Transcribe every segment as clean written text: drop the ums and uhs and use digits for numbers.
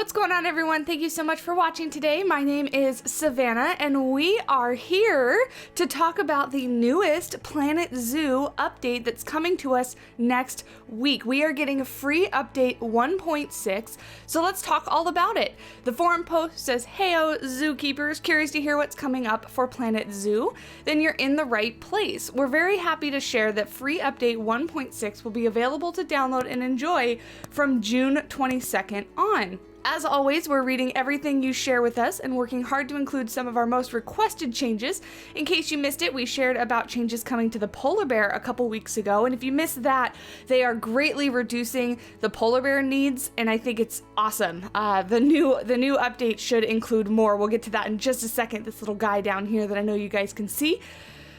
What's going on, everyone? Thank you so much for watching today. My name is Savannah, and we are here to talk about the newest Planet Zoo update that's coming to us next week. We are getting a free update 1.6, so let's talk all about it. The forum post says, "Heyo, zookeepers, curious to hear what's coming up for Planet Zoo? Then you're in the right place." We're very happy to share that free update 1.6 will be available to download and enjoy from June 22nd on. As always, we're reading everything you share with us and working hard to include some of our most requested changes. In case you missed it, we shared about changes coming to the polar bear a couple weeks ago, and if you missed that, they are greatly reducing the polar bear needs, and I think it's awesome. The new update should include more. We'll get to that in just a second. This little guy down here that I know you guys can see.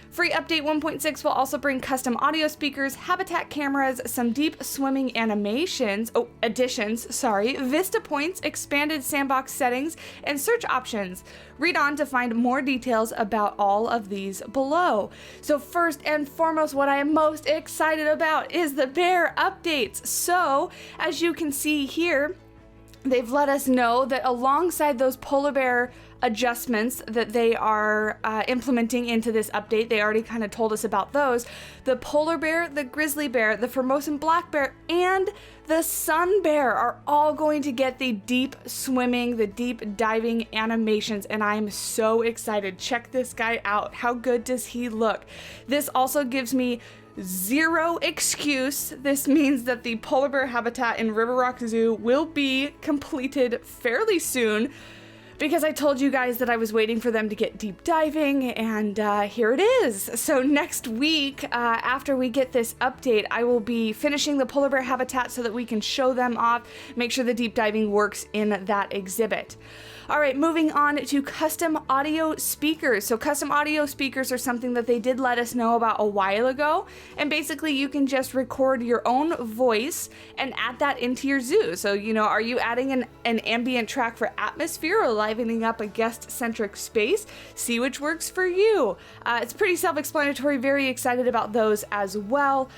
Free update 1.6 will also bring custom audio speakers, habitat cameras, some deep swimming additions, Vista Points, expanded sandbox settings, and search options. Read on to find more details about all of these below. So first and foremost, what I am most excited about is the bear updates. So as you can see here, they've let us know that alongside those polar bear adjustments that they are implementing into this update, they already kind of told us about those, the polar bear, the grizzly bear, the Formosan black bear, and the sun bear are all going to get the deep swimming, the deep diving animations, and I'm so excited. Check this guy out. How good does he look? This also gives me zero excuse. This means that the polar bear habitat in River Rock Zoo will be completed fairly soon, because I told you guys that I was waiting for them to get deep diving, and here it is. So next week, after we get this update, I will be finishing the polar bear habitat so that we can show them off, make sure the deep diving works in that exhibit. All right, moving on to custom audio speakers. So custom audio speakers are something that they did let us know about a while ago. And basically you can just record your own voice and add that into your zoo. So, you know, are you adding an ambient track for atmosphere or livening up a guest-centric space? See which works for you. It's pretty self-explanatory, very excited about those as well.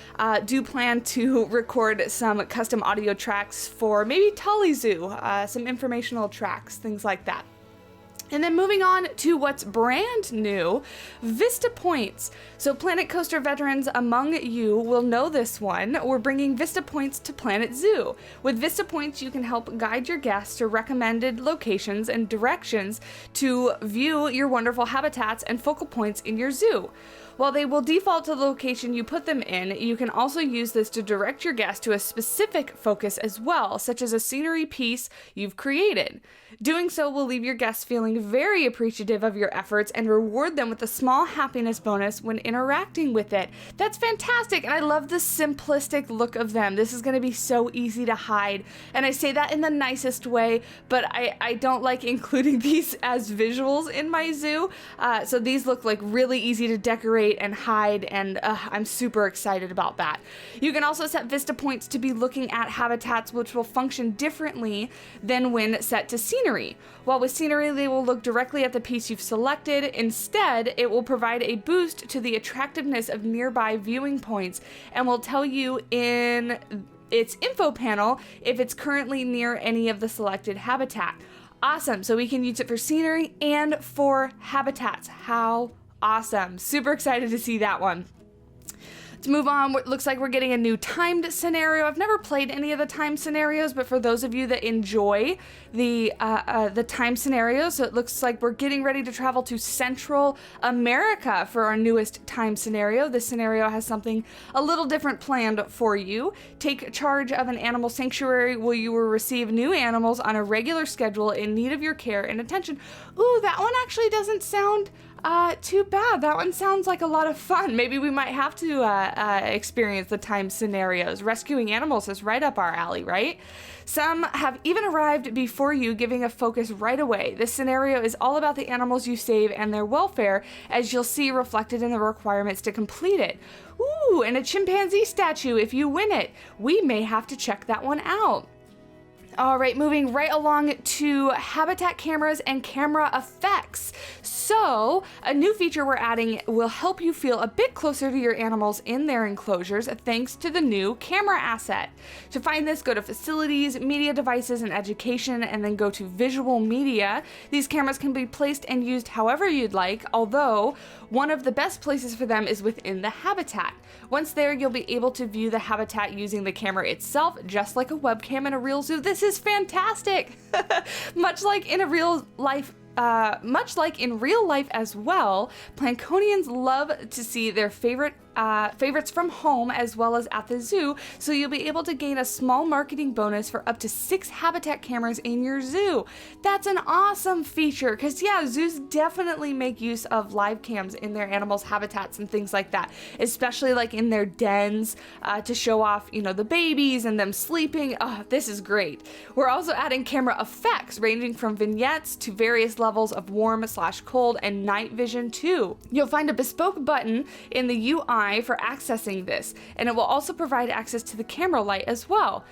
Do plan to record some custom audio tracks for maybe Tully Zoo, some informational tracks, things like that. And then moving on to what's brand new, Vista Points. So Planet Coaster veterans among you will know this one. We're bringing Vista Points to Planet Zoo. With Vista Points, you can help guide your guests to recommended locations and directions to view your wonderful habitats and focal points in your zoo. While they will default to the location you put them in, you can also use this to direct your guests to a specific focus as well, such as a scenery piece you've created. Doing so will leave your guests feeling very appreciative of your efforts and reward them with a small happiness bonus when interacting with it. That's fantastic, and I love the simplistic look of them. This is going to be so easy to hide, and I say that in the nicest way, but I don't like including these as visuals in my zoo, so these look like really easy to decorate and hide, and I'm super excited about that. You can also set Vista Points to be looking at habitats which will function differently than when set to scenery. While with scenery, they will look directly at the piece you've selected. Instead, it will provide a boost to the attractiveness of nearby viewing points and will tell you in its info panel if it's currently near any of the selected habitat. Awesome, so we can use it for scenery and for habitats. How awesome. Super excited to see that one. Let's move on. It looks like we're getting a new timed scenario. I've never played any of the timed scenarios, but for those of you that enjoy the timed scenarios, so it looks like we're getting ready to travel to Central America for our newest timed scenario. This scenario has something a little different planned for you. Take charge of an animal sanctuary where you will receive new animals on a regular schedule in need of your care and attention. Ooh, that one actually doesn't sound too bad. That one sounds like a lot of fun. Maybe we might have to experience the time scenarios. Rescuing animals is right up our alley, right? Some have even arrived before you, giving a focus right away. This scenario is all about the animals you save and their welfare, as you'll see reflected in the requirements to complete it. Ooh, and a chimpanzee statue if you win it. We may have to check that one out. All right, moving right along to habitat cameras and camera effects. So, a new feature we're adding will help you feel a bit closer to your animals in their enclosures thanks to the new camera asset. To find this, go to Facilities, Media Devices, and Education, and then go to Visual Media. These cameras can be placed and used however you'd like, although one of the best places for them is within the habitat. Once there, you'll be able to view the habitat using the camera itself, just like a webcam in a real zoo. This is fantastic! Much like in real life as well, Planconians love to see their favorites from home as well as at the zoo, so you'll be able to gain a small marketing bonus for up to 6 habitat cameras in your zoo. That's an awesome feature, because yeah, zoos definitely make use of live cams in their animals' habitats and things like that, especially like in their dens to show off, the babies and them sleeping. Oh, this is great. We're also adding camera effects ranging from vignettes to various levels of warm/cold and night vision too. You'll find a bespoke button in the UI for accessing this, and it will also provide access to the camera light as well.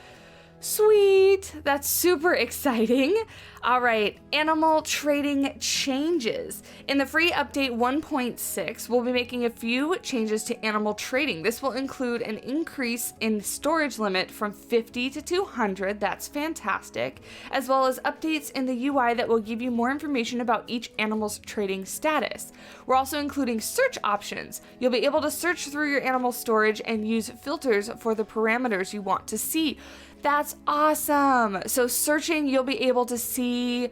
Sweet! That's super exciting. All right, animal trading changes. In the free update 1.6, we'll be making a few changes to animal trading. This will include an increase in storage limit from 50 to 200, that's fantastic, as well as updates in the UI that will give you more information about each animal's trading status. We're also including search options. You'll be able to search through your animal storage and use filters for the parameters you want to see. That's awesome. So searching, you'll be able to see,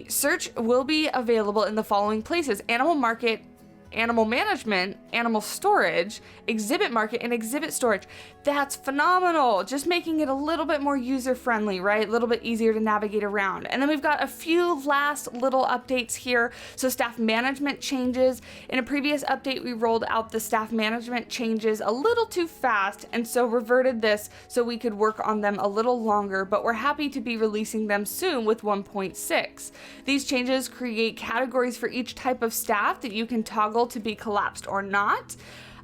search will be available in the following places: Animal Market, Animal Management, Animal Storage, Exhibit Market, and Exhibit Storage. That's phenomenal. Just making it a little bit more user-friendly, right? A little bit easier to navigate around. And then we've got a few last little updates here. So staff management changes. In a previous update, we rolled out the staff management changes a little too fast, and so reverted this so we could work on them a little longer, but we're happy to be releasing them soon with 1.6. These changes create categories for each type of staff that you can toggle to be collapsed or not,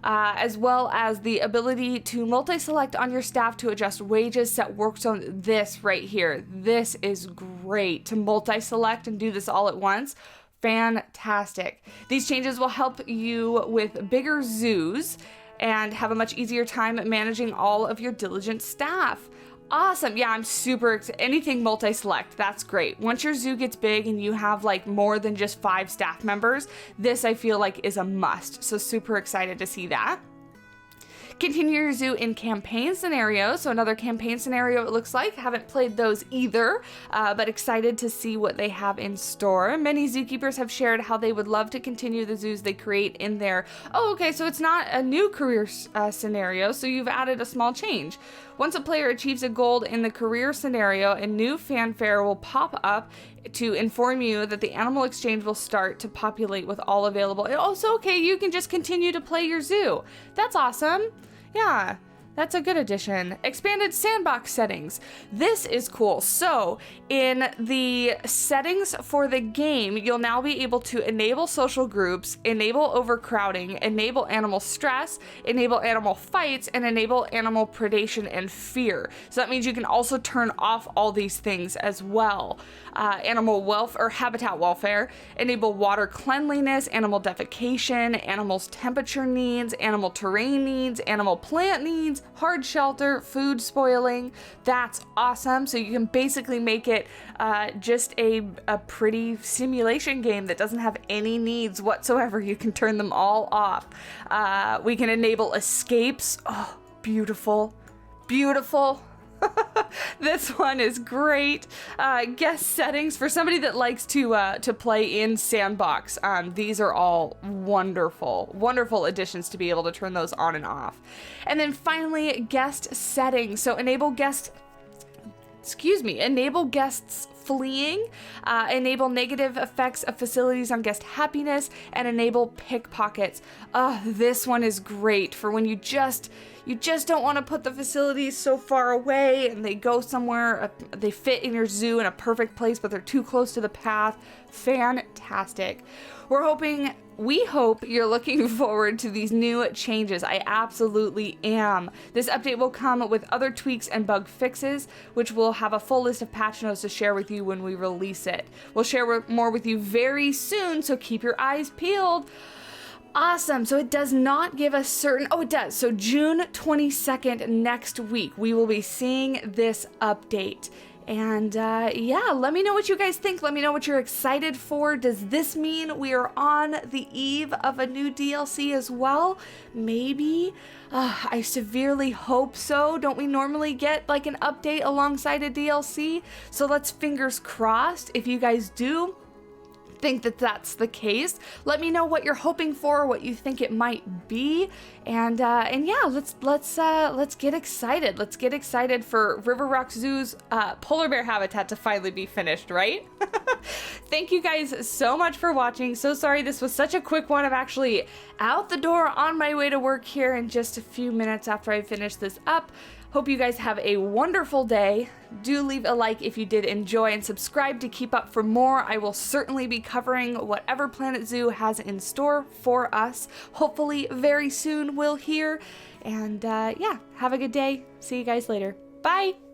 as well as the ability to multi-select on your staff to adjust wages, set work zone. This right here, this is great to multi-select and do this all at once. Fantastic. These changes will help you with bigger zoos and have a much easier time managing all of your diligent staff. Awesome. Yeah, I'm super excited. Anything multi-select, that's great. Once your zoo gets big and you have like more than just 5 staff members, this I feel like is a must. So super excited to see that. Continue your zoo in campaign scenarios. So another campaign scenario it looks like. Haven't played those either, but excited to see what they have in store. Many zookeepers have shared how they would love to continue the zoos they create in their... Oh, okay, so it's not a new career scenario, so you've added a small change. Once a player achieves a goal in the career scenario, a new fanfare will pop up to inform you that the animal exchange will start to populate with all available. Also, okay, you can just continue to play your zoo. That's awesome. Yeah, that's a good addition. Expanded sandbox settings. This is cool. So in the settings for the game, you'll now be able to enable social groups, enable overcrowding, enable animal stress, enable animal fights, and enable animal predation and fear. So that means you can also turn off all these things as well. Animal welfare or habitat welfare, enable water cleanliness, animal defecation, animals' temperature needs, animal terrain needs, animal plant needs, hard shelter, food spoiling. That's awesome. So you can basically make it just a pretty simulation game that doesn't have any needs whatsoever. You can turn them all off. We can enable escapes. Oh, beautiful, beautiful. This one is great. Guest settings for somebody that likes to play in sandbox. These are all wonderful additions to be able to turn those on and off. And then finally, guest settings. So enable guests fleeing, enable negative effects of facilities on guest happiness, and enable pickpockets. This one is great for when you just you just don't want to put the facilities so far away and they go somewhere, they fit in your zoo in a perfect place, but they're too close to the path. Fantastic. We hope you're looking forward to these new changes. I absolutely am. This update will come with other tweaks and bug fixes, which we'll have a full list of patch notes to share with you when we release it. We'll share more with you very soon, so keep your eyes peeled. Awesome. So it does not give us certain... Oh, it does. So June 22nd next week, we will be seeing this update. And yeah, let me know what you guys think. Let me know what you're excited for. Does this mean we are on the eve of a new DLC as well? Maybe. I severely hope so. Don't we normally get like an update alongside a DLC? So let's fingers crossed. If you guys do think that that's the case, let me know what you're hoping for, what you think it might be, and yeah, let's get excited. Let's get excited for River Rock Zoo's polar bear habitat to finally be finished, right? Thank you guys so much for watching. So sorry this was such a quick one. I'm actually out the door on my way to work here in just a few minutes after I finish this up. Hope you guys have a wonderful day. Do leave a like if you did enjoy and subscribe to keep up for more. I will certainly be covering whatever Planet Zoo has in store for us. Hopefully very soon we'll hear. And yeah, have a good day. See you guys later. Bye.